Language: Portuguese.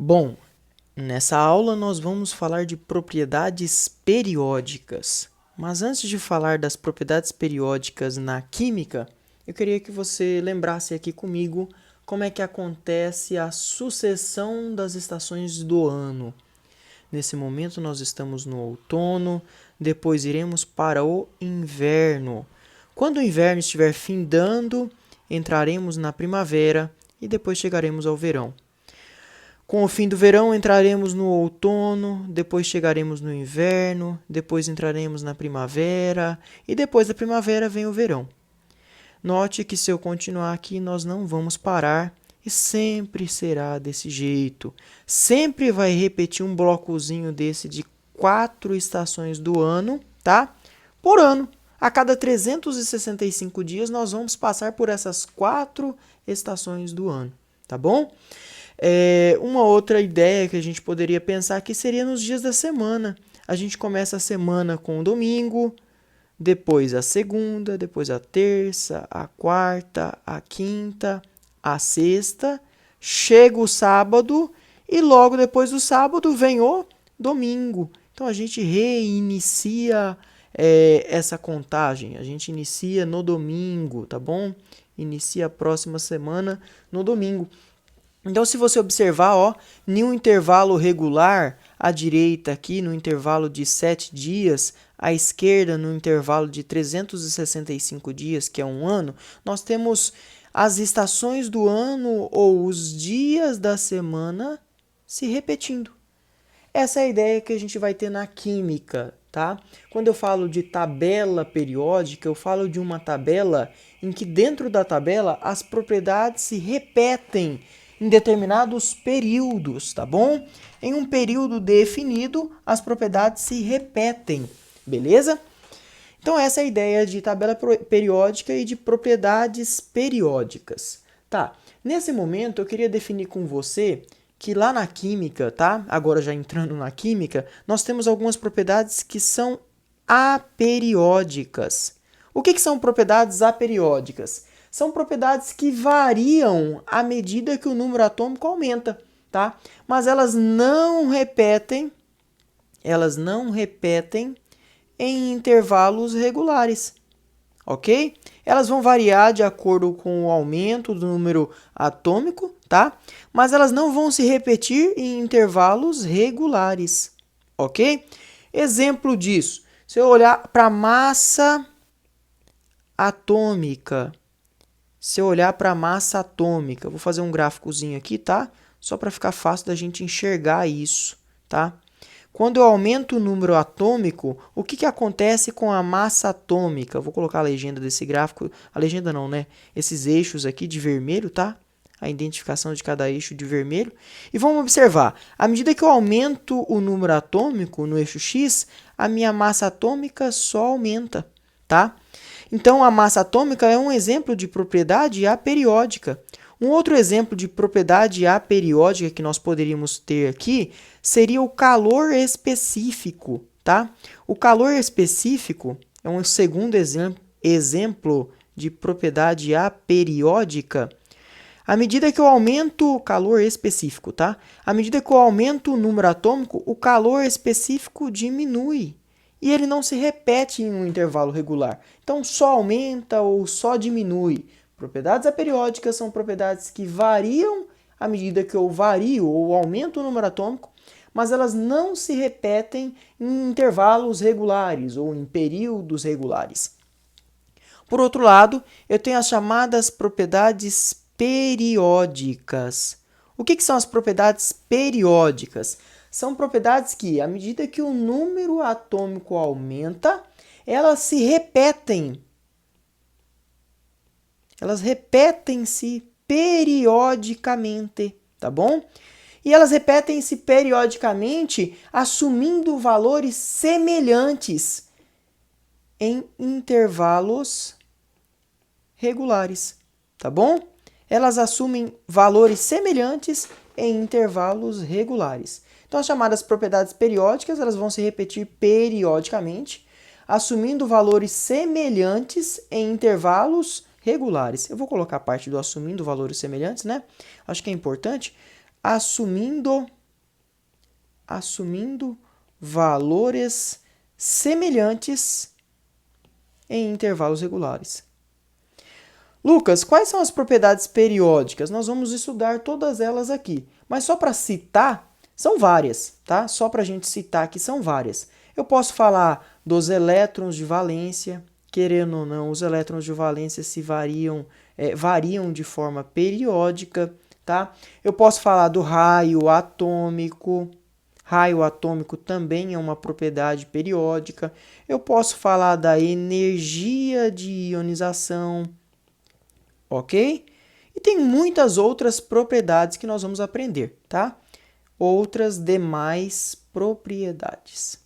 Bom, nessa aula nós vamos falar de propriedades periódicas. Mas antes de falar das propriedades periódicas na química, eu queria que você lembrasse aqui comigo como é que acontece a sucessão das estações do ano. Nesse momento nós estamos no outono, depois iremos para o inverno. Quando o inverno estiver findando, entraremos na primavera e depois chegaremos ao verão. Com o fim do verão, entraremos no outono, depois chegaremos no inverno, depois entraremos na primavera e depois da primavera vem o verão. Note que se eu continuar aqui, nós não vamos parar e sempre será desse jeito. Sempre vai repetir um blocozinho desse de 4 estações do ano, tá? Por ano. A cada 365 dias, nós vamos passar por essas 4 estações do ano, tá bom? Uma outra ideia que a gente poderia pensar aqui seria nos dias da semana. A gente começa a semana com o domingo, depois a segunda, depois a terça, a quarta, a quinta, a sexta, chega o sábado e logo depois do sábado vem o domingo. Então a gente reinicia essa contagem, a gente inicia no domingo, tá bom? Inicia a próxima semana no domingo. Então, se você observar, ó, em um intervalo regular, à direita aqui no intervalo de 7 dias, à esquerda no intervalo de 365 dias, que é um ano, nós temos as estações do ano ou os dias da semana se repetindo. Essa é a ideia que a gente vai ter na química, tá? Quando eu falo de tabela periódica, eu falo de uma tabela em que dentro da tabela as propriedades se repetem em determinados períodos, tá bom? Em um período definido, as propriedades se repetem, beleza? Então essa é a ideia de tabela periódica e de propriedades periódicas. Tá, nesse momento eu queria definir com você que lá na química, tá? Agora já entrando na química, nós temos algumas propriedades que são aperiódicas. O que são propriedades aperiódicas? São propriedades que variam à medida que o número atômico aumenta, tá? Mas elas não repetem em intervalos regulares, ok? Elas vão variar de acordo com o aumento do número atômico, tá? Mas elas não vão se repetir em intervalos regulares, ok? Exemplo disso, se eu olhar para a massa atômica, vou fazer um gráficozinho aqui, tá? Só para ficar fácil da gente enxergar isso, tá? Quando eu aumento o número atômico, o que acontece com a massa atômica? Eu vou colocar a legenda desse gráfico, a legenda não, né? Esses eixos aqui de vermelho, tá? A identificação de cada eixo de vermelho. E vamos observar, à medida que eu aumento o número atômico no eixo X, a minha massa atômica só aumenta, tá? Então, a massa atômica é um exemplo de propriedade aperiódica. Um outro exemplo de propriedade aperiódica que nós poderíamos ter aqui seria o calor específico, tá? O calor específico é um segundo exemplo de propriedade aperiódica. À medida que eu aumento o calor específico, tá? À medida que eu aumento o número atômico, o calor específico diminui. E ele não se repete em um intervalo regular. Então, só aumenta ou só diminui. Propriedades aperiódicas são propriedades que variam à medida que eu vario ou aumento o número atômico, mas elas não se repetem em intervalos regulares ou em períodos regulares. Por outro lado, eu tenho as chamadas propriedades periódicas. O que são as propriedades periódicas? São propriedades que, à medida que o número atômico aumenta, elas se repetem. Elas repetem-se periodicamente, tá bom? E elas repetem-se periodicamente assumindo valores semelhantes em intervalos regulares, tá bom? Elas assumem valores semelhantes em intervalos regulares. Então, as chamadas propriedades periódicas, elas vão se repetir periodicamente, assumindo valores semelhantes em intervalos regulares. Eu vou colocar a parte do assumindo valores semelhantes, né? Acho que é importante. assumindo valores semelhantes em intervalos regulares. Lucas, quais são as propriedades periódicas? Nós vamos estudar todas elas aqui, mas só para citar, são várias, tá? Só para a gente citar aqui, são várias. Eu posso falar dos elétrons de valência, querendo ou não, os elétrons de valência variam de forma periódica, tá? Eu posso falar do raio atômico. Raio atômico também é uma propriedade periódica. Eu posso falar da energia de ionização, ok? E tem muitas outras propriedades que nós vamos aprender, tá? Outras demais propriedades.